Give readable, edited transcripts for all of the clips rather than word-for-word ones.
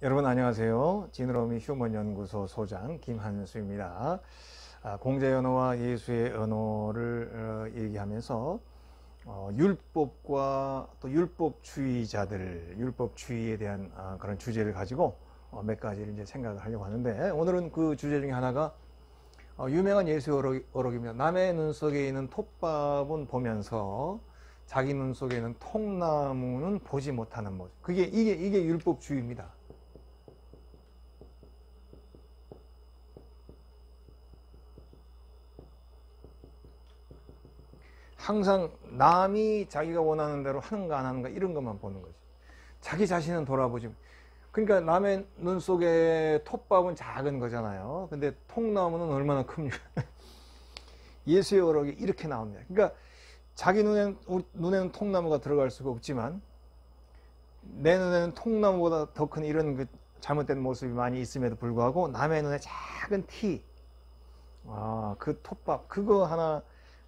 여러분 안녕하세요. 지느러미 휴먼연구소 소장 김한수입니다. 공자의 언어와 예수의 언어를 얘기하면서 율법과 또 율법주의자들, 율법주의에 대한 그런 주제를 가지고 몇 가지를 이제 생각을 하려고 하는데, 오늘은 그 주제 중에 하나가 유명한 예수의 어록입니다. 남의 눈 속에 있는 톱밥은 보면서 자기 눈 속에 있는 통나무는 보지 못하는 모습. 이게 율법주의입니다. 항상 남이 자기가 원하는 대로 하는가 안 하는가 이런 것만 보는 거죠. 자기 자신은 돌아보지. 그러니까 남의 눈 속에 톱밥은 작은 거잖아요. 근데 통나무는 얼마나 큽니까? 예수의 어록이 이렇게 나옵니다. 그러니까 자기 눈에는 통나무가 들어갈 수가 없지만 내 눈에는 통나무보다 더 큰 이런 그 잘못된 모습이 많이 있음에도 불구하고 남의 눈에 작은 티, 그 톱밥 그거 하나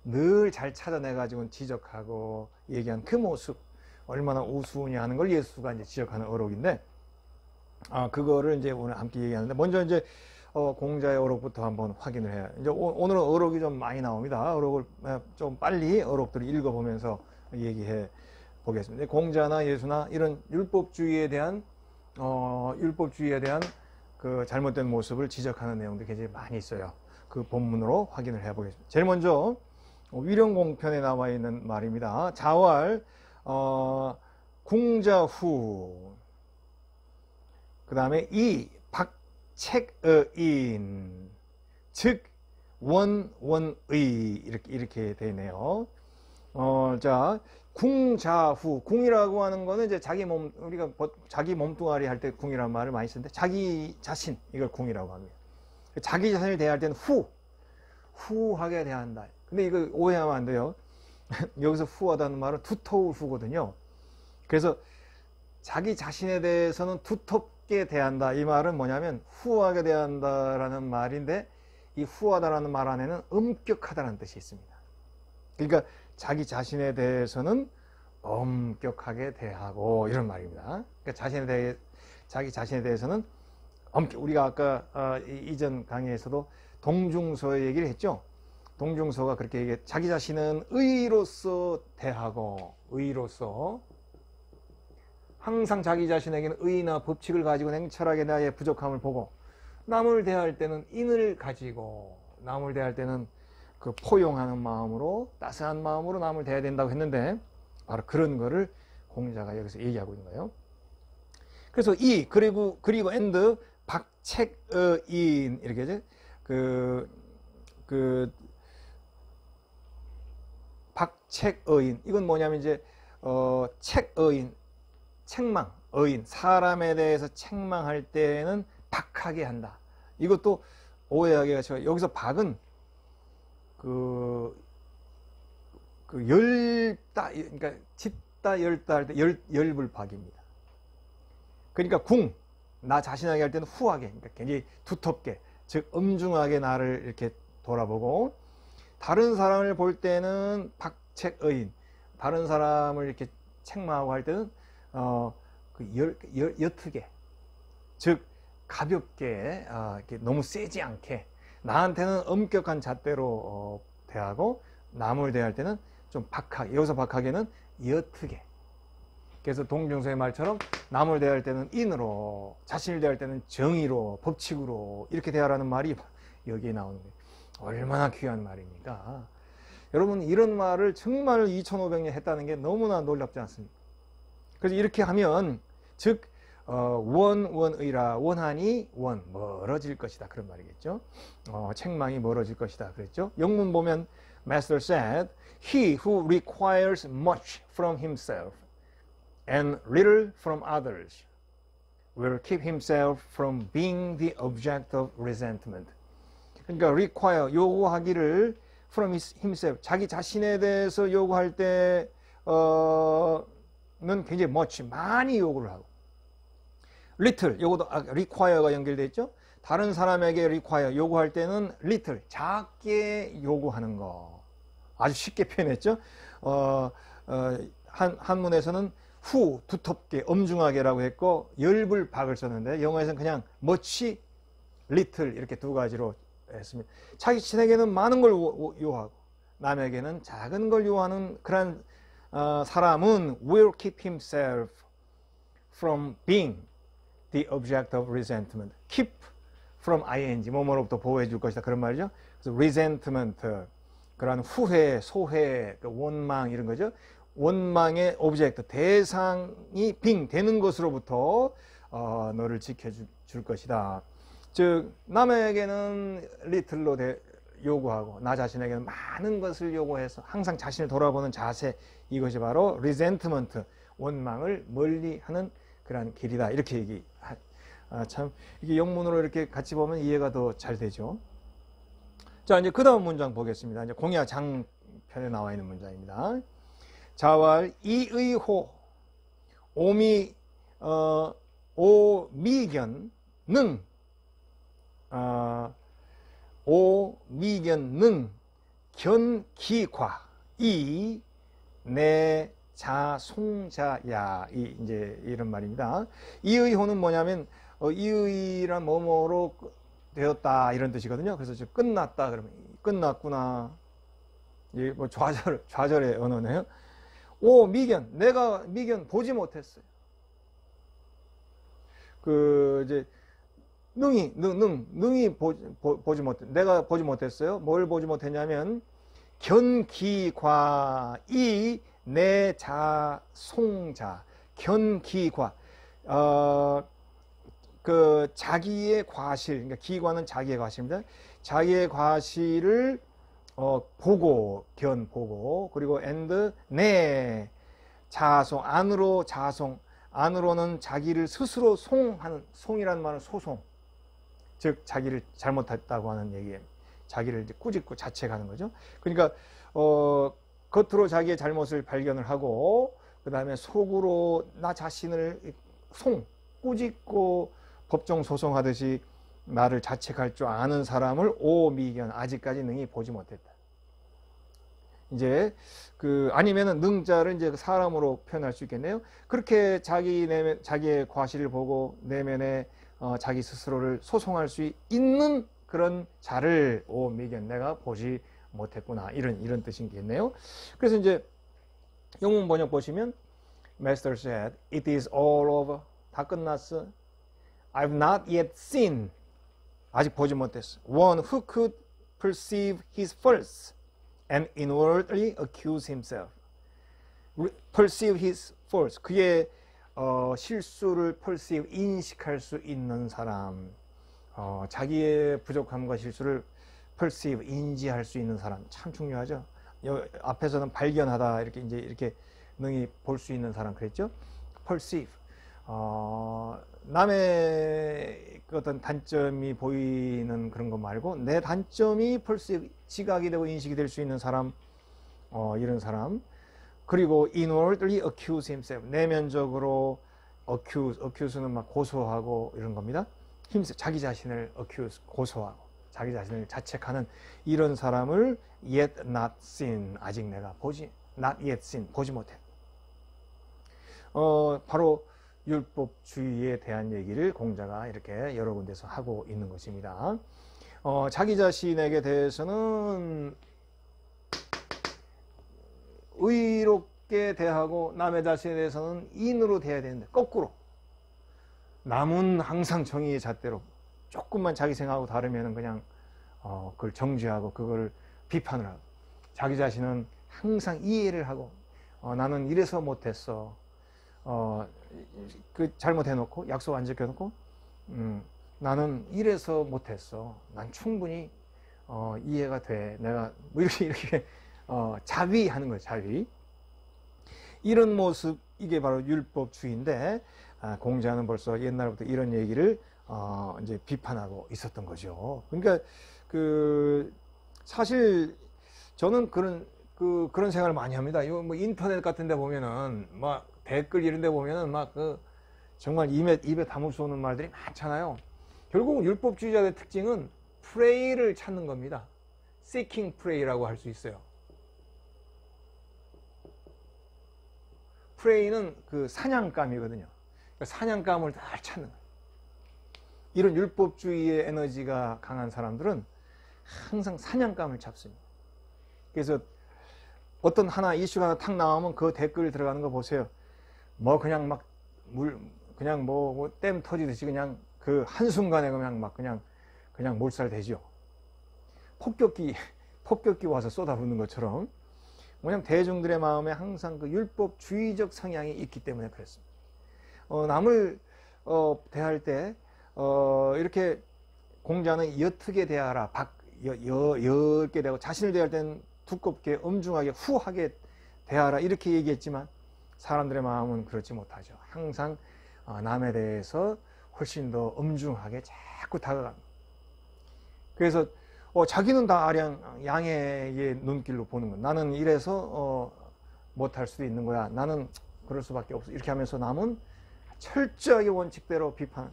늘 잘 찾아내가지고 지적하고 얘기한 그 모습 얼마나 우스우냐 하는 걸 예수가 이제 지적하는 어록인데, 그거를 이제 오늘 함께 얘기하는데, 먼저 이제 공자의 어록부터 한번 확인을 해요. 이제 오늘은 어록이 좀 많이 나옵니다. 어록을 좀 빨리 어록들을 읽어보면서 얘기해 보겠습니다. 공자나 예수나 이런 율법주의에 대한 그 잘못된 모습을 지적하는 내용들이 굉장히 많이 있어요. 그 본문으로 확인을 해 보겠습니다. 제일 먼저 위령공편에 나와 있는 말입니다. 자왈 궁자후, 그 다음에 이 박책어인, 즉 원의, 이렇게 되네요. 자, 궁자후, 궁이라고 하는 거는 이제 우리가 자기 몸뚱아리 할 때 궁이라는 말을 많이 쓰는데, 자기 자신, 이걸 궁이라고 합니다. 자기 자신을 대할 때는 후하게 대한다. 근데 이거 오해하면 안 돼요. 여기서 후하다는 말은 두터울 후거든요. 그래서 자기 자신에 대해서는 두텁게 대한다. 이 말은 뭐냐면 후하게 대한다라는 말인데, 이 후하다라는 말 안에는 엄격하다는 뜻이 있습니다. 그러니까 자기 자신에 대해서는 엄격하게 대하고 이런 말입니다. 그러니까 자기 자신에 대해서는 우리가 아까 이전 강의에서도 동중서의 얘기를 했죠. 동중서가 그렇게 얘기해. 자기 자신은 의로서 대하고, 의로서 항상 자기 자신에게는 의나 법칙을 가지고 냉철하게 나의 부족함을 보고, 남을 대할 때는 인을 가지고, 남을 대할 때는 그 포용하는 마음으로, 따스한 마음으로 남을 대해야 된다고 했는데, 바로 그런 거를 공자가 여기서 얘기하고 있는 거예요. 그래서 그리고 엔드 박책어인, 이렇게 이제 박책어인, 이건 뭐냐면 이제 책어인, 책망, 어인, 사람에 대해서 책망할 때는 박하게 한다. 이것도 오해하기가 쉬워요. 여기서 박은 그러니까 짓다 열다 할 때 열불 박입니다. 그러니까 나 자신에게 할 때는 후하게, 그러니까 굉장히 두텁게, 즉 엄중하게 나를 이렇게 돌아보고, 다른 사람을 볼 때는 박책어인, 다른 사람을 이렇게 책망하고 할 때는 옅게, 즉 가볍게, 이렇게 너무 세지 않게, 나한테는 엄격한 잣대로 대하고, 남을 대할 때는 좀 박하게, 여기서 박하게는 옅게. 그래서 동중서의 말처럼 남을 대할 때는 인으로, 자신을 대할 때는 정의로, 법칙으로 이렇게 대하라는 말이 여기에 나오는 거예요. 얼마나 귀한 말입니까? 여러분, 이런 말을 정말 2500년 했다는 게 너무나 놀랍지 않습니까? 그래서 이렇게 하면, 즉 원의라, 원하니 멀어질 것이다, 그런 말이겠죠. 책망이 멀어질 것이다 그랬죠. 영문 보면 Master said, He who requires much from himself and little from others will keep himself from being the object of resentment. 그러니까 require, 요구하기를, from himself, 자기 자신에 대해서 요구할 때는 굉장히 much, 많이 요구를 하고, little, 요것도 require가 연결되어 있죠. 다른 사람에게 require, 요구할 때는 little, 작게 요구하는 거. 아주 쉽게 표현했죠. 한문에서는 후, 두텁게, 엄중하게라고 했고, 열불 박을 썼는데, 영어에서는 그냥 much, little 이렇게 두 가지로 했습니다. 자신에게는 많은 걸 요하고, 남에게는 작은 걸 요하는 그런 사람은 will keep himself from being the object of resentment. keep from ing, 뭐뭐로부터 보호해 줄 것이다. 그런 말이죠. 그래서 resentment, 그러한 후회, 소회, 원망 이런 거죠. 원망의 오브젝트, 대상이 being, 되는 것으로부터 너를 지켜줄 것이다. 즉 남에게는 little로 요구하고 나 자신에게는 많은 것을 요구해서 항상 자신을 돌아보는 자세, 이것이 바로 resentment, 원망을 멀리하는 그러한 길이다. 이렇게 참 이게 영문으로 이렇게 같이 보면 이해가 더 잘 되죠. 자, 이제 그 다음 문장 보겠습니다. 이제 공야 장편에 나와 있는 문장입니다. 자왈 이의호 오미견 능 오미견 능 견기과 이 내 자송자야, 이제 이런 말입니다. 이의호는 뭐냐면 이의란 뭐뭐로 되었다 이런 뜻이거든요. 그래서 지금 끝났다 그러면 끝났구나. 이게 뭐 좌절의 언어네요. 오 미견, 내가 미견 보지 못했어요. 그 이제 능이 보지 못, 내가 보지 못했어요. 뭘 보지 못했냐면 견기과이 내 자송자, 견기과, 그 자기의 과실, 그러니까 기과는 자기의 과실입니다. 자기의 과실을 보고, 보고, 그리고 and 내 자송, 안으로 자송, 안으로는 자기를 스스로 송하는, 송이라는 말은 소송, 즉 자기를 잘못했다고 하는 얘기예요. 자기를 이제 꾸짖고 자책하는 거죠. 그러니까 겉으로 자기의 잘못을 발견을 하고 그 다음에 속으로 나 자신을 꾸짖고 법정 소송하듯이 나를 자책할 줄 아는 사람을 오미견, 아직까지 능히 보지 못했다. 이제 아니면은 능자를 이제 사람으로 표현할 수 있겠네요. 그렇게 자기의 과실을 보고 내면에 자기 스스로를 소송할 수 있는 그런 자를 오미견, 내가 보지 못했구나, 이런 뜻이겠네요. 그래서 이제 영문 번역 보시면 Master said, it is all over. 다 끝났어. I've not yet seen. 아직 보지 못했어. One who could perceive his faults and inwardly accuse himself. Perceive his faults. 그의 실수를 perceive, 인식할 수 있는 사람. 자기의 부족함과 실수를 perceive, 인지할 수 있는 사람. 참 중요하죠. 앞에서는 발견하다, 이렇게 능히 볼 수 있는 사람 그랬죠. perceive. 남의 어떤 단점이 보이는 그런 거 말고 내 단점이 perceive, 지각이 되고 인식이 될 수 있는 사람, 이런 사람. 그리고 inwardly accuse himself, 내면적으로 accuse는 막 고소하고 이런 겁니다. 자기 자신을 accuse, 고소하고 자기 자신을 자책하는 이런 사람을 yet not seen, 아직 내가 not yet seen, 보지 못해. 바로 율법주의에 대한 얘기를 공자가 이렇게 여러 군데서 하고 있는 것입니다. 자기 자신에게 대해서는 의롭게 대하고 남의 자신에 대해서는 인으로 대해야 되는데 거꾸로, 남은 항상 정의의 잣대로 조금만 자기 생각하고 다르면 그냥 그걸 정죄하고 그걸 비판을 하고, 자기 자신은 항상 이해를 하고 나는 이래서 못했어, 잘못해놓고 약속 안 지켜놓고 나는 이래서 못했어, 난 충분히 이해가 돼, 내가 뭐 이렇게 자위하는 거예요. 자위. 이런 모습, 이게 바로 율법주의인데 공자는 벌써 옛날부터 이런 얘기를 이제 비판하고 있었던 거죠. 그러니까 사실 저는 그런 생각을 많이 합니다. 뭐 인터넷 같은 데 보면은 막 댓글 이런 데 보면은 막 정말 입에 담을 수 없는 말들이 많잖아요. 결국 율법주의자의 특징은 프레이를 찾는 겁니다. seeking prey라고 할 수 있어요. 프레이는 그 사냥감이거든요. 그러니까 사냥감을 잘 찾는 거예요. 이런 율법주의의 에너지가 강한 사람들은 항상 사냥감을 잡습니다. 그래서 어떤 하나 이슈가 하나 탁 나오면 그 댓글 들어가는 거 보세요. 뭐 그냥 막 그냥 뭐 댐 터지듯이 그냥 그 한순간에 그냥 몰살되죠. 폭격기 와서 쏟아붓는 것처럼. 왜냐면 대중들의 마음에 항상 그 율법주의적 성향이 있기 때문에 그렇습니다. 남을 대할 때 이렇게 공자는 옅게 대하라, 옅게 대하고, 자신을 대할 때는 두껍게 엄중하게 후하게 대하라 이렇게 얘기했지만 사람들의 마음은 그렇지 못하죠. 항상 남에 대해서 훨씬 더 엄중하게 자꾸 다가갑니다. 그래서 자기는 다 양해의 눈길로 보는 거야. 나는 이래서 못할 수도 있는 거야. 나는 그럴 수밖에 없어. 이렇게 하면서 남은 철저하게 원칙대로 비판.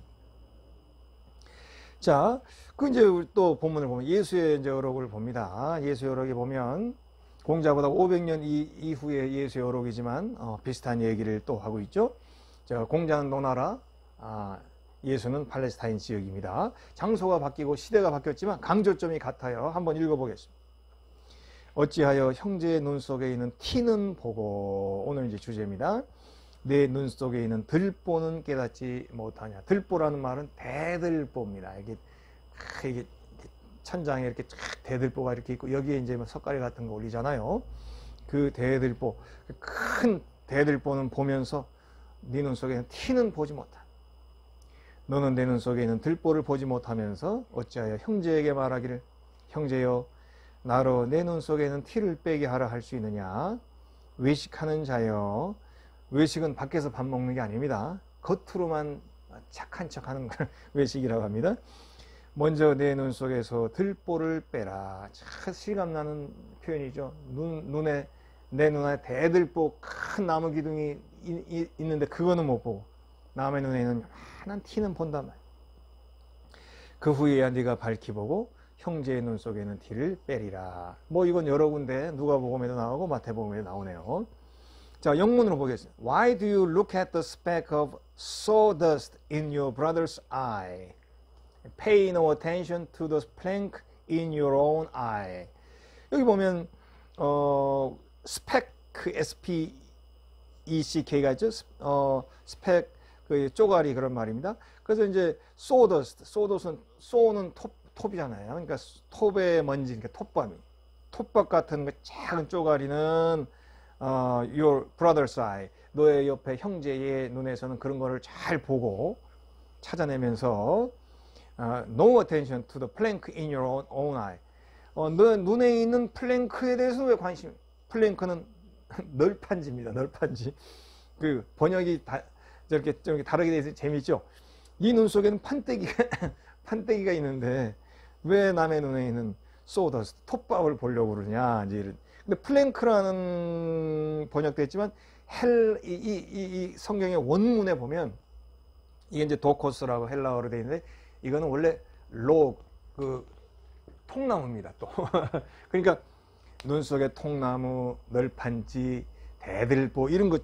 자, 그 이제 또 본문을 보면 예수의 이제 어록을 봅니다. 예수의 어록에 보면 공자보다 500년 이후의 예수의 어록이지만 비슷한 얘기를 또 하고 있죠. 자, 공자는 노나라, 예수는 팔레스타인 지역입니다. 장소가 바뀌고 시대가 바뀌었지만 강조점이 같아요. 한번 읽어보겠습니다. 어찌하여 형제의 눈 속에 있는 티는 보고, 오늘 이제 주제입니다. 내 눈 속에 있는 들보는 깨닫지 못하냐. 들보라는 말은 대들보입니다. 이게 천장에 이렇게 대들보가 이렇게 있고 여기에 이제 석가래 같은 거 올리잖아요. 그 대들보, 큰 대들보는 보면서 네 눈 속에 있는 티는 보지 못한다. 너는 내 눈 속에 있는 들보를 보지 못하면서 어찌하여 형제에게 말하기를 형제여 나로 내 눈 속에 있는 티를 빼게 하라 할 수 있느냐. 외식하는 자여. 외식은 밖에서 밥 먹는 게 아닙니다. 겉으로만 착한 척하는 걸 외식이라고 합니다. 먼저 내 눈 속에서 들보를 빼라. 참 실감나는 표현이죠. 내 눈에 대들보 큰 나무 기둥이 있는데 그거는 못 보고 남의 눈에는 환한 티는 본단 말이야. 그 후에야 네가 밝히 보고 형제의 눈 속에는 티를 빼리라. 뭐 이건 여러 군데 누가복음에도 나오고 마태복음에도 나오네요. 자, 영문으로 보겠습니다. Why do you look at the speck of sawdust in your brother's eye? Pay no attention to the plank in your own eye. 여기 보면 스펙, S-P-E-C-K가 있죠. 스펙, 그 쪼가리 그런 말입니다. 그래서 이제 sawdust는 쏘는 톱이잖아요. 그러니까 톱의 먼지, 그러니까 톱밥 같은 그 작은 쪼가리는 your brother's eye, 너의 옆에 형제의 눈에서는 그런 거를 잘 보고 찾아내면서 no attention to the plank in your own eye. 너 눈에 있는 플랭크에 대해서 왜 관심? 플랭크는 널판지입니다. 널판지. 그 번역이 저렇게 다르게 돼서 재밌죠. 네 눈 속에는 판때기가 있는데 왜 남의 눈에 있는 소더스트, 톱밥을 보려고 그러냐. 이제 근데 플랭크라는 번역도 했지만 이 성경의 원문에 보면 이게 이제 도코스라고 헬라어로 되어 있는데 이거는 원래 통나무입니다. 또 그러니까 눈 속에 통나무, 널판지, 대들보 이런 거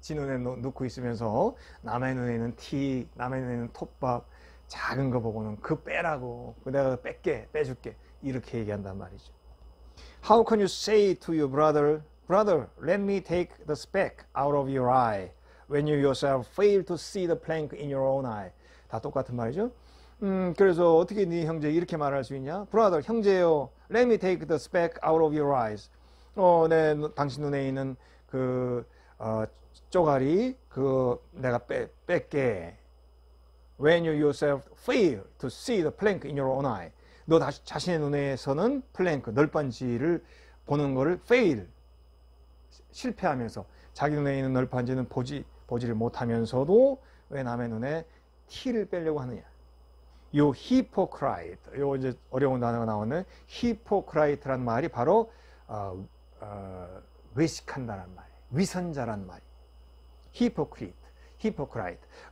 지 눈에 넣고 있으면서 남의 눈에는 티, 남의 눈에는 톱밥, 작은 거 보고는 그 빼라고, 내가 빼줄게 이렇게 얘기한단 말이죠. How can you say to your brother, let me take the speck out of your eye, when you yourself fail to see the plank in your own eye? 다 똑같은 말이죠. 그래서 어떻게 네 형제 이렇게 말할 수 있냐? Brother, 형제요, let me take the speck out of your eyes. 당신 눈에 있는 그 쪼가리 내가 뺄게. When you yourself fail to see the plank in your own eye. 너 자신의 눈에서는 플랭크, 널판지를 보는 거를 fail, 실패하면서 자기 눈에 있는 널판지는 보지를 못하면서도 왜 남의 눈에 티를 빼려고 하느냐. 요 hypocrite, 요 이제 어려운 단어가 나오는 hypocrite라는 말이 바로 외식한다는 말, 위선자라는 말. hypocrite,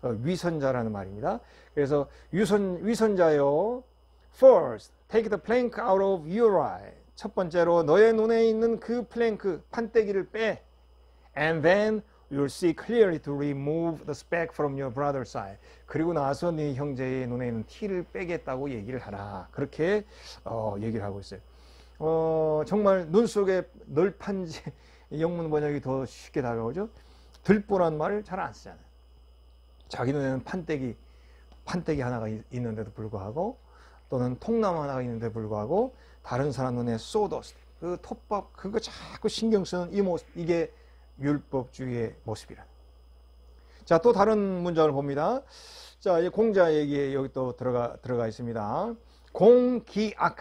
위선자라는 말입니다. 그래서 위선자요, first, take the plank out of your eye. 첫 번째로 너의 눈에 있는 그 플랭크, 판때기를 빼. And then you'll see clearly to remove the speck from your brother's eye. 그리고 나서 네 형제의 눈에 있는 티를 빼겠다고 얘기를 하라. 그렇게 얘기를 하고 있어요. 정말 눈 속에 널판지 영문 번역이 더 쉽게 다가오죠. 들보란 말을 잘 안 쓰잖아요. 자기 눈에는 판때기 하나가 있는데도 불구하고, 또는 통나무 하나가 있는데도 불구하고 다른 사람 눈에 소더스트, 그 톱밥, 그거 자꾸 신경 쓰는 이 모습, 이게 율법주의의 모습이라. 자, 또 다른 문장을 봅니다. 자, 이제 공자 얘기에 여기 또 들어가 있습니다. 공기악,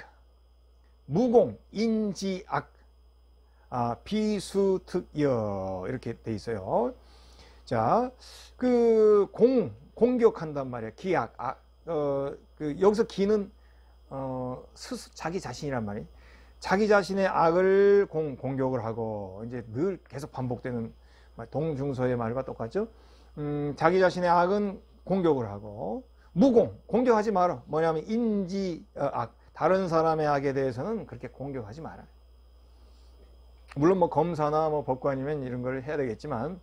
무공, 인지악, 비수특여, 이렇게 돼 있어요. 자, 그 공격한단 말이에요. 기악, 여기서 기는 자기 자신이란 말이에요. 자기 자신의 악을 공격을 하고, 이제 늘 계속 반복되는 동중서의 말과 똑같죠. 자기 자신의 악은 공격을 하고, 무공, 공격하지 마라. 뭐냐면 인지악, 다른 사람의 악에 대해서는 그렇게 공격하지 마라. 물론 뭐 검사나 뭐 법관이면 이런 걸 해야 되겠지만,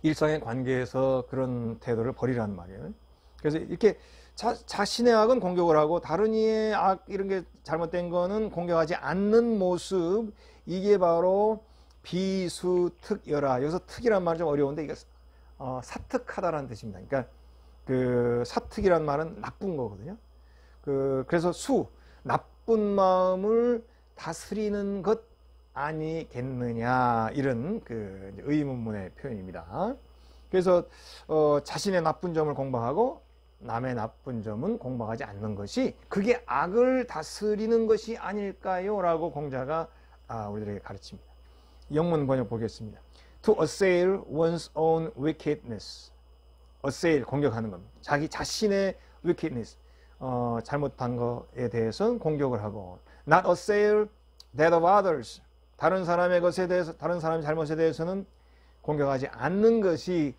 일상의 관계에서 그런 태도를 버리라는 말이에요. 그래서 이렇게 자신의 악은 공격을 하고 다른 이의 악, 이런 게 잘못된 거는 공격하지 않는 모습, 이게 바로 비수특여라. 여기서 특이란 말이 좀 어려운데, 이게 사특하다라는 뜻입니다. 그러니까 그 사특이란 말은 나쁜 거거든요. 그래서 나쁜 마음을 다스리는 것 아니겠느냐, 이런 그 의문문의 표현입니다. 그래서 자신의 나쁜 점을 공부하고 남의 나쁜 점은 공부하지 않는 것이, 그게 악을 다스리는 것이 아닐까요? 라고 공자가 우리들에게 가르칩니다. 영문 번역 보겠습니다. To assail one's own wickedness. assail, 공격하는 겁니다. 자기 자신의 wickedness, 잘못한 것에 대해서는 공격을 하고, not assail that of others. 다른 사람의 것에 대해서, 다른 사람의 잘못에 대해서는 공격하지 않는 것이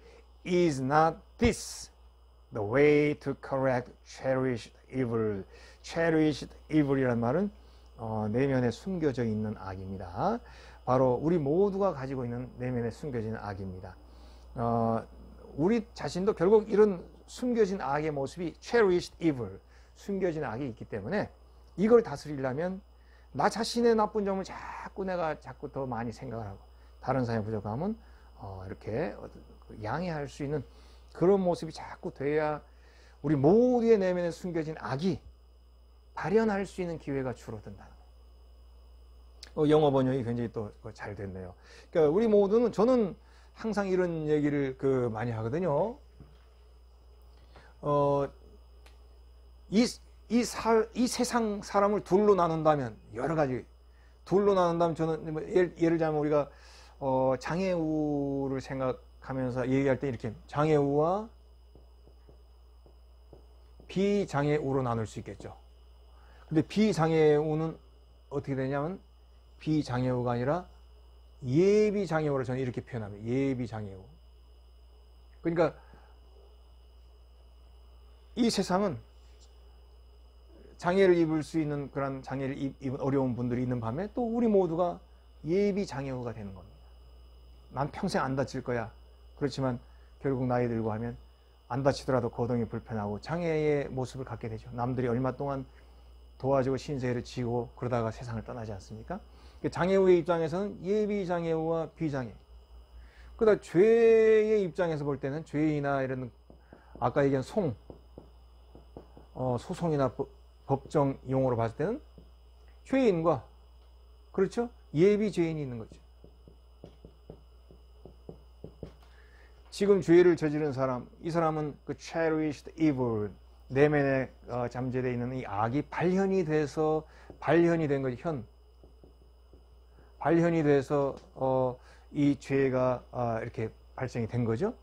is not this the way to correct cherished evil. cherished evil이란 말은 내면에 숨겨져 있는 악입니다. 바로 우리 모두가 가지고 있는 내면에 숨겨진 악입니다. 우리 자신도 결국 이런 숨겨진 악의 모습이 cherished evil, 숨겨진 악이 있기 때문에 이걸 다스리려면 나 자신의 나쁜 점을 자꾸 더 많이 생각을 하고, 다른 사람의 부족함은 이렇게 양해할 수 있는 그런 모습이 자꾸 돼야 우리 모두의 내면에 숨겨진 악이 발현할 수 있는 기회가 줄어든다. 영어 번역이 굉장히 또 잘 됐네요. 그러니까 우리 모두는, 저는 항상 이런 얘기를 많이 하거든요. 이 세상 사람을 둘로 나눈다면, 여러 가지 둘로 나눈다면, 저는 뭐 예를 들자면 우리가 장애우를 생각하면서 얘기할 때 이렇게 장애우와 비장애우로 나눌 수 있겠죠. 근데 비장애우는 어떻게 되냐면, 비장애우가 아니라 예비장애우를 저는 이렇게 표현합니다. 예비장애우. 그러니까 이 세상은 장애를 입을 수 있는, 그런 장애를 입은 어려운 분들이 있는 반면에 또 우리 모두가 예비장애우가 되는 겁니다. 난 평생 안 다칠 거야. 그렇지만 결국 나이 들고 하면 안 다치더라도 거동이 불편하고 장애의 모습을 갖게 되죠. 남들이 얼마 동안 도와주고 신세를 지고 그러다가 세상을 떠나지 않습니까? 장애우의 입장에서는 예비장애우와 비장애. 그러다 죄의 입장에서 볼 때는, 죄인이나 이런 아까 얘기한 소송이나 법정 용어로 봤을 때는 죄인과, 그렇죠? 예비 죄인이 있는 거죠. 지금 죄를 저지른 사람, 이 사람은 그 cherished evil, 내면에 잠재되어 있는 이 악이 발현이 된 거죠. 발현이 돼서 이 죄가 이렇게 발생이 된 거죠.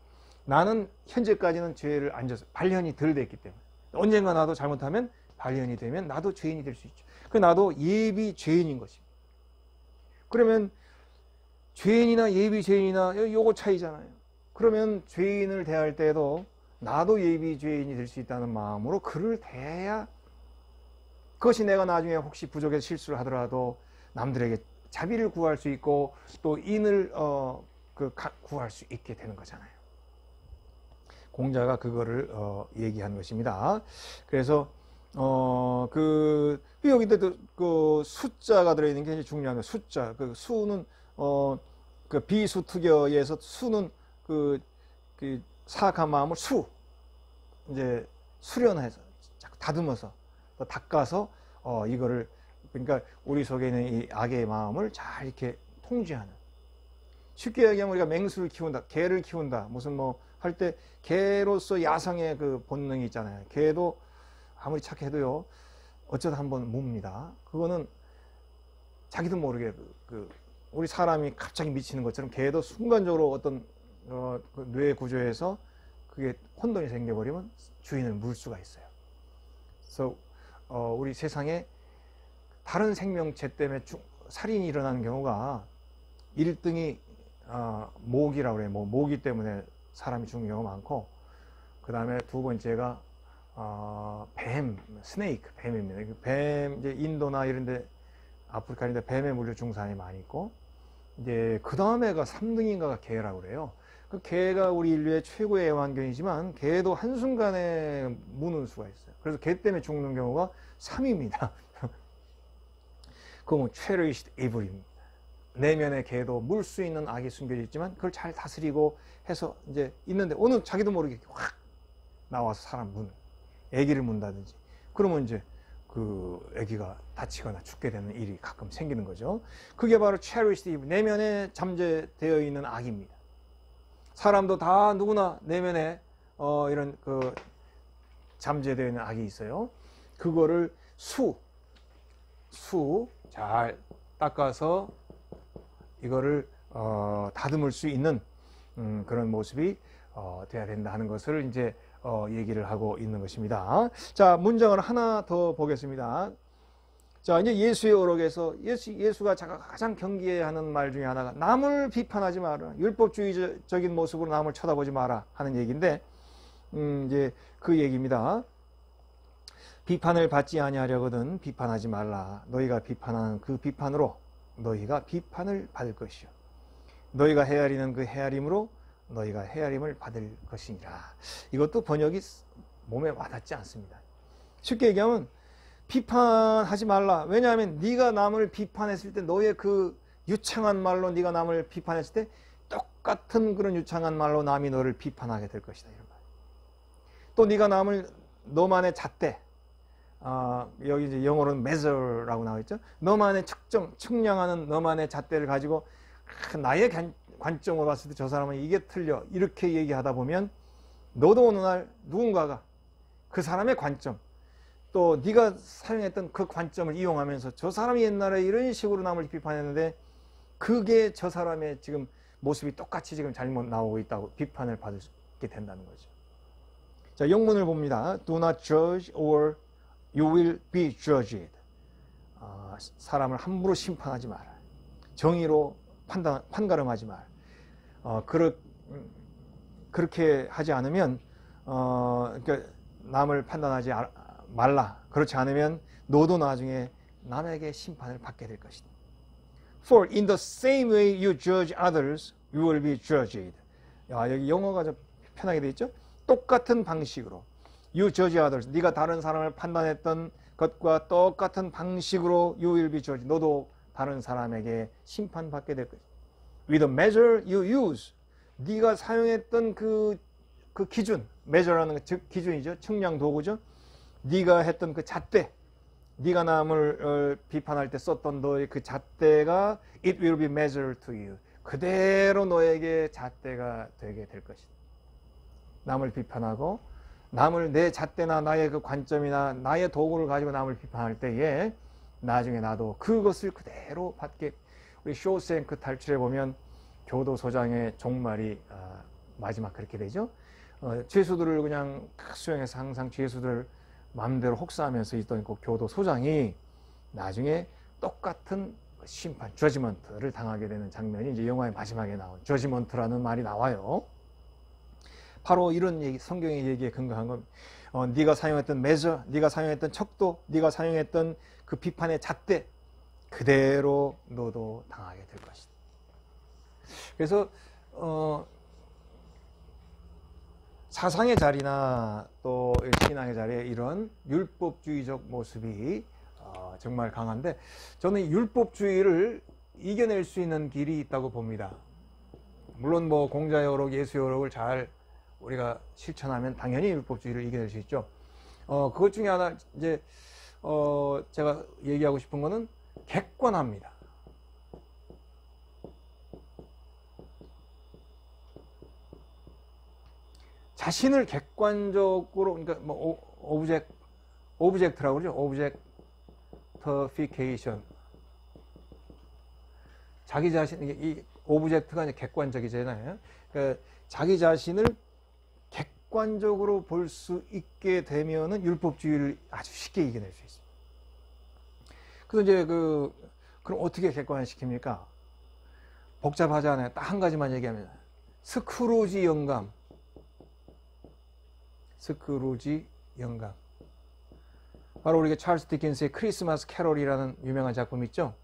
나는 현재까지는 죄를 안 졌어요. 발현이 덜 됐기 때문에. 언젠가 나도 잘못하면 발현이 되면 나도 죄인이 될 수 있죠. 그 나도 예비 죄인인 것입니다. 그러면 죄인이나 예비 죄인이나 요거 차이잖아요. 그러면 죄인을 대할 때도 나도 예비 죄인이 될 수 있다는 마음으로 그를 대해야, 그것이 내가 나중에 혹시 부족해서 실수를 하더라도 남들에게 자비를 구할 수 있고, 또 인을 구할 수 있게 되는 거잖아요. 공자가 그거를 얘기한 것입니다. 그래서 여기도 그 숫자가 들어있는 게 중요한 거예요. 숫자. 그 수는 그 비수투겨에서 수는 그 사악한 마음을 이제 수련해서 다듬어서 닦아서 이거를 그러니까 우리 속에 있는 이 악의 마음을 잘 이렇게 통제하는. 쉽게 얘기하면 우리가 맹수를 키운다, 개를 키운다, 무슨 뭐 할 때 개로서 야성의 그 본능이 있잖아요. 개도 아무리 착해도요, 어쩌다 한번 뭡니다. 그거는 자기도 모르게 우리 사람이 갑자기 미치는 것처럼 개도 순간적으로 어떤 그 뇌 구조에서 그게 혼돈이 생겨버리면 주인을 물 수가 있어요. 그래서 우리 세상에 다른 생명체 때문에 살인이 일어나는 경우가 1등이 모기라고 그래요. 모기 때문에 사람이 죽는 경우가 많고, 그 다음에 두 번째가 스네이크, 뱀입니다. 뱀, 이제 인도나 이런데 아프리카 이런데 뱀에 물려 죽은 사람이 많이 있고, 이제 그 다음에가 3등인가가 개라고 그래요. 그 개가 우리 인류의 최고의 애완견이지만 개도 한순간에 무는 수가 있어요. 그래서 개 때문에 죽는 경우가 3위입니다. 그건 cherished evil입니다. 내면의 개도 물 수 있는 악이 숨겨져 있지만 그걸 잘 다스리고 해서 이제 있는데 어느 자기도 모르게 확 나와서 사람 무는, 애기를 문다든지 그러면 이제 그 애기가 다치거나 죽게 되는 일이 가끔 생기는 거죠. 그게 바로 cherished evil, 내면에 잠재되어 있는 악입니다. 사람도 다 누구나 내면에 이런 그 잠재되어 있는 악이 있어요. 그거를 잘 닦아서 이거를 다듬을 수 있는 그런 모습이 돼야 된다 하는 것을 이제 얘기를 하고 있는 것입니다. 자, 문장을 하나 더 보겠습니다. 자, 이제 예수의 어록에서 예수가 가장 경계하는 말 중에 하나가 남을 비판하지 마라. 율법주의적인 모습으로 남을 쳐다보지 마라 하는 얘기인데, 이제 그 얘기입니다. 비판을 받지 아니하려거든 비판하지 말라. 너희가 비판하는 그 비판으로 너희가 비판을 받을 것이요. 너희가 헤아리는 그 헤아림으로 너희가 헤아림을 받을 것이니라. 이것도 번역이 몸에 와닿지 않습니다. 쉽게 얘기하면 비판하지 말라. 왜냐하면 네가 남을 비판했을 때 너의 그 유창한 말로 네가 남을 비판했을 때 똑같은 그런 유창한 말로 남이 너를 비판하게 될 것이다. 이런 말. 또 네가 남을 너만의 잣대, 여기 이제 영어로는 measure라고 나와 있죠. 너만의 측량하는 너만의 잣대를 가지고 나의 관점으로 봤을 때 저 사람은 이게 틀려 이렇게 얘기하다 보면 너도 어느 날 누군가가 그 사람의 관점, 또 네가 사용했던 그 관점을 이용하면서 저 사람이 옛날에 이런 식으로 남을 비판했는데 그게 저 사람의 지금 모습이 똑같이 지금 잘못 나오고 있다고 비판을 받게 된다는 거죠. 자, 영문을 봅니다. Do not judge or you will be judged. 사람을 함부로 심판하지 마라. 정의로 판가름하지 마라. 그렇게 하지 않으면 그러니까 남을 판단하지 말라. 그렇지 않으면 너도 나중에 남에게 심판을 받게 될 것이다. For in the same way you judge others, you will be judged. 여기 영어가 좀 편하게 되어 있죠? 똑같은 방식으로 you judge others. 네가 다른 사람을 판단했던 것과 똑같은 방식으로 you will be judged. 너도 다른 사람에게 심판받게 될 것이다. With the measure you use. 네가 사용했던 그 기준, measure라는 것, 즉 기준이죠. 측량 도구죠. 네가 했던 그 잣대, 네가 남을 비판할 때 썼던 너의 그 잣대가 it will be measured to you. 그대로 너에게 잣대가 되게 될 것이다. 남을 비판하고 남을 내 잣대나 나의 그 관점이나 나의 도구를 가지고 남을 비판할 때에 나중에 나도 그것을 그대로 받게. 우리 쇼생크 탈출에 보면 교도소장의 종말이 마지막 그렇게 되죠. 죄수들을 그냥 수용해서 항상 죄수들을 마음대로 혹사하면서 있던 그 교도소장이 나중에 똑같은 심판, 저지먼트를 당하게 되는 장면이 이제 영화의 마지막에 나온 저지먼트라는 말이 나와요. 바로 이런 얘기, 성경의 얘기에 근거한 겁니다. 네가 사용했던 measure, 네가 사용했던 척도, 네가 사용했던 그 비판의 잣대 그대로 너도 당하게 될 것이다. 그래서 사상의 자리나 또 신앙의 자리에 이런 율법주의적 모습이 정말 강한데, 저는 율법주의를 이겨낼 수 있는 길이 있다고 봅니다. 물론 뭐 공자의 어록, 예수의 어록을 잘 우리가 실천하면 당연히 율법주의를 이겨낼 수 있죠. 그것 중에 하나 이제 제가 얘기하고 싶은 거는 객관화입니다. 자신을 객관적으로, 그러니까 뭐 오브젝트라고 그러죠. 오브젝터피케이션. 자기 자신, 이 오브젝트가 이제 객관적이잖아요. 그러니까 자기 자신을 객관적으로 볼 수 있게 되면은 율법주의를 아주 쉽게 이겨낼 수 있습니다. 그래서 이제 그럼 어떻게 객관화시킵니까? 복잡하지 않아요. 딱 한 가지만 얘기하면 스크루지 영감. 스크루지 영감. 바로 우리가 찰스 디킨스의 크리스마스 캐롤이라는 유명한 작품 있죠.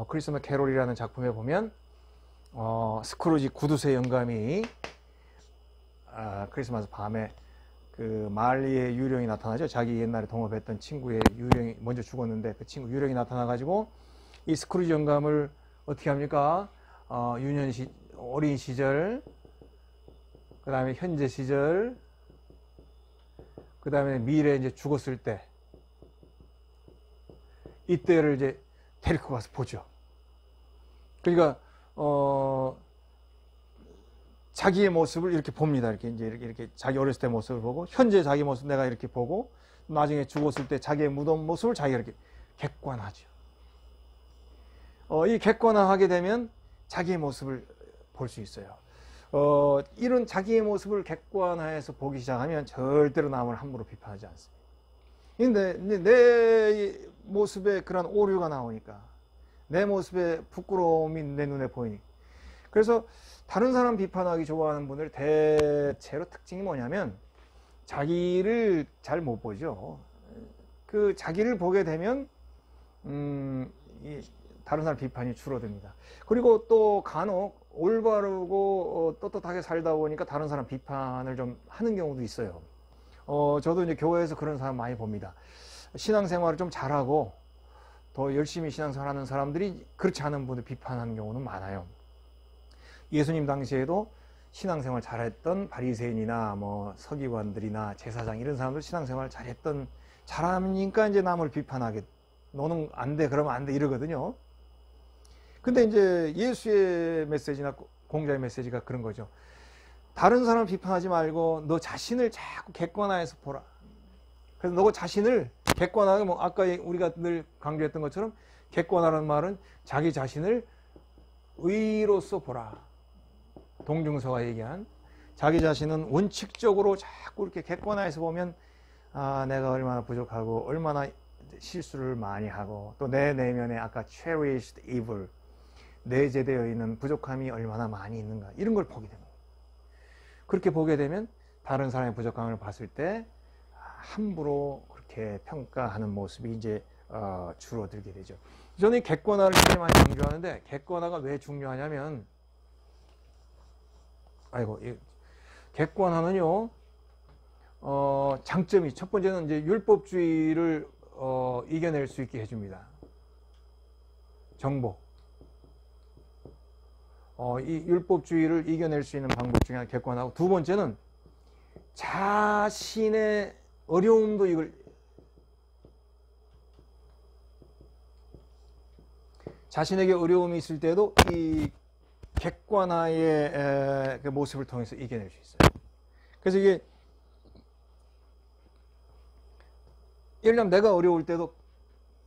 크리스마스 캐롤이라는 작품에 보면 스크루지 구두쇠 영감이 크리스마스 밤에 그 말리의 유령이 나타나죠. 자기 옛날에 동업했던 친구의 유령이 먼저 죽었는데 그 친구 유령이 나타나 가지고 이 스크루지 영감을 어떻게 합니까? 어린 시절, 그 다음에 현재 시절, 그 다음에 미래에 이제 죽었을 때, 이때를 이제 데리고 가서 보죠. 그러니까, 자기의 모습을 이렇게 봅니다. 이렇게 자기 어렸을 때 모습을 보고, 현재 자기 모습 내가 이렇게 보고, 나중에 죽었을 때 자기의 무덤 모습을 자기가 이렇게 객관하죠. 이 객관화하게 되면 자기의 모습을 볼 수 있어요. 이런 자기의 모습을 객관화해서 보기 시작하면 절대로 남을 함부로 비판하지 않습니다. 근데 내 모습에 그런 오류가 나오니까, 내 모습에 부끄러움이 내 눈에 보이니까. 그래서 다른 사람 비판하기 좋아하는 분들 대체로 특징이 뭐냐면 자기를 잘 못 보죠. 그 자기를 보게 되면 다른 사람 비판이 줄어듭니다. 그리고 또 간혹 올바르고 떳떳하게 살다 보니까 다른 사람 비판을 좀 하는 경우도 있어요. 저도 이제 교회에서 그런 사람 많이 봅니다. 신앙생활을 좀 잘하고 더 열심히 신앙생활하는 사람들이 그렇지 않은 분들 비판하는 경우는 많아요. 예수님 당시에도 신앙생활 잘했던 바리새인이나 뭐 서기관들이나 제사장 이런 사람들 신앙생활 잘하니까 이제 남을 비판하게, 너는 안 돼, 그러면 안 돼 이러거든요. 근데 이제 예수의 메시지나 공자의 메시지가 그런 거죠. 다른 사람을 비판하지 말고 너 자신을 자꾸 객관화해서 보라. 그래서 너 자신을 객관하게, 뭐 아까 우리가 늘 강조했던 것처럼 객관화라는 말은 자기 자신을 의로서 보라. 동중서가 얘기한 자기 자신은 원칙적으로 자꾸 이렇게 객관화해서 보면 내가 얼마나 부족하고 얼마나 실수를 많이 하고 또 내 내면에 아까 cherished evil, 내재되어 있는 부족함이 얼마나 많이 있는가, 이런 걸 보게 됩니다. 그렇게 보게 되면 다른 사람의 부족함을 봤을 때 함부로 그렇게 평가하는 모습이 이제 줄어들게 되죠. 저는 이 객관화를 굉장히 많이 강조하는데, 객관화가 왜 중요하냐면, 객관화는요, 장점이, 첫 번째는 이제 율법주의를 이겨낼 수 있게 해줍니다. 정복. 이 율법주의를 이겨낼 수 있는 방법 중에 하나 객관하고, 두 번째는 자신의 어려움도 자신에게 어려움이 있을 때도 이 객관화의 그 모습을 통해서 이겨낼 수 있어요. 그래서 이게 예를 들면 내가 어려울 때도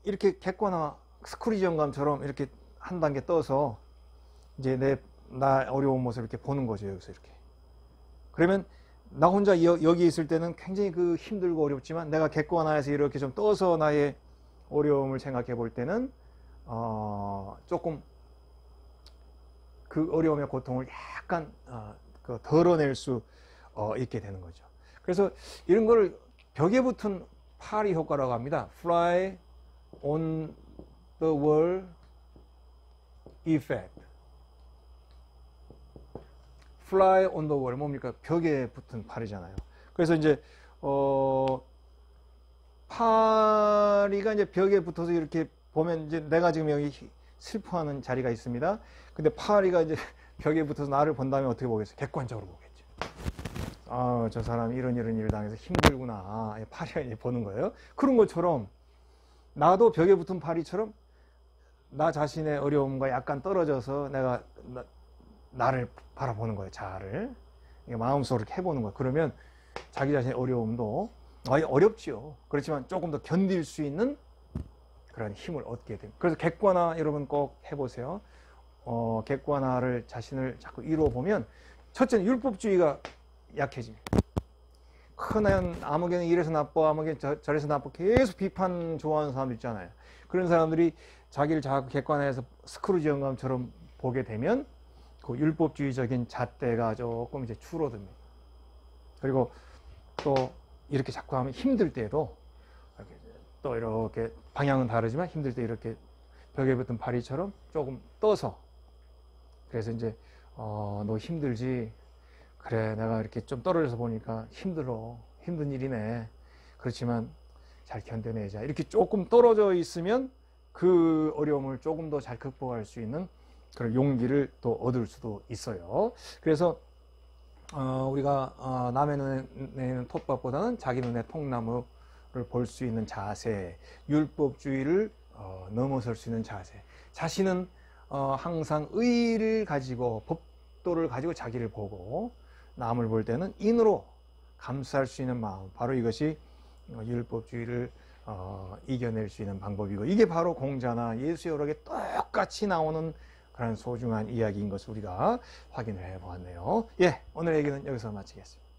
이렇게 객관화, 스크루지 영감처럼 이렇게 한 단계 떠서 이제 나 어려운 모습을 이렇게 보는 거죠. 여기서 이렇게. 그러면 나 혼자 여기 있을 때는 굉장히 힘들고 어렵지만 내가 객관화해서 이렇게 좀 떠서 나의 어려움을 생각해 볼 때는 조금 그 어려움의 고통을 약간 덜어낼 수 있게 되는 거죠. 그래서 이런 거를 벽에 붙은 파리 효과라고 합니다. Fly on the wall effect. fly on the wall 뭡니까? 벽에 붙은 팔이잖아요. 그래서 이제 파리가 이제 벽에 붙어서 이렇게 보면 이제 내가 지금 여기 슬퍼하는 자리가 있습니다. 근데 파리가 이제 벽에 붙어서 나를 본다면 어떻게 보겠어요? 객관적으로 보겠죠. 아, 저 사람이 이런 일을 당해서 힘들구나. 파리가 이제 보는 거예요. 그런 것처럼 나도 벽에 붙은 파리처럼 나 자신의 어려움과 약간 떨어져서 내가 나를 바라보는 거예요. 자아를 마음속으로 이렇게 해보는 거예요. 그러면 자기 자신의 어려움도 어렵지요. 그렇지만 조금 더 견딜 수 있는 그런 힘을 얻게 됩니다. 그래서 객관화 여러분 꼭 해보세요. 객관화를 자신을 자꾸 이루어 보면 첫째는 율법주의가 약해집니다. 흔한 아무개는 이래서 나빠, 아무개는 저래서 나빠 계속 비판 좋아하는 사람들 있잖아요. 그런 사람들이 자기를 자꾸 객관화해서 스크루지 영감처럼 보게 되면 그 율법주의적인 잣대가 조금 이제 줄어듭니다. 그리고 또 이렇게 자꾸 하면 힘들 때도 또 이렇게 방향은 다르지만 힘들 때 이렇게 벽에 붙은 파리처럼 조금 떠서 그래서 이제 너 힘들지? 그래, 내가 이렇게 좀 떨어져서 보니까 힘들어. 힘든 일이네. 그렇지만 잘 견뎌내자. 이렇게 조금 떨어져 있으면 그 어려움을 조금 더 잘 극복할 수 있는 그런 용기를 또 얻을 수도 있어요. 그래서 우리가 남의 눈에는 톱밥보다는 자기 눈에 통나무를 볼 수 있는 자세, 율법주의를 넘어설 수 있는 자세. 자신은 항상 의를 가지고 법도를 가지고 자기를 보고 남을 볼 때는 인으로 감수할 수 있는 마음, 바로 이것이 율법주의를 이겨낼 수 있는 방법이고, 이게 바로 공자나 예수여러에게 똑같이 나오는 그런 소중한 이야기인 것을 우리가 확인을 해 보았네요. 예, 오늘 얘기는 여기서 마치겠습니다.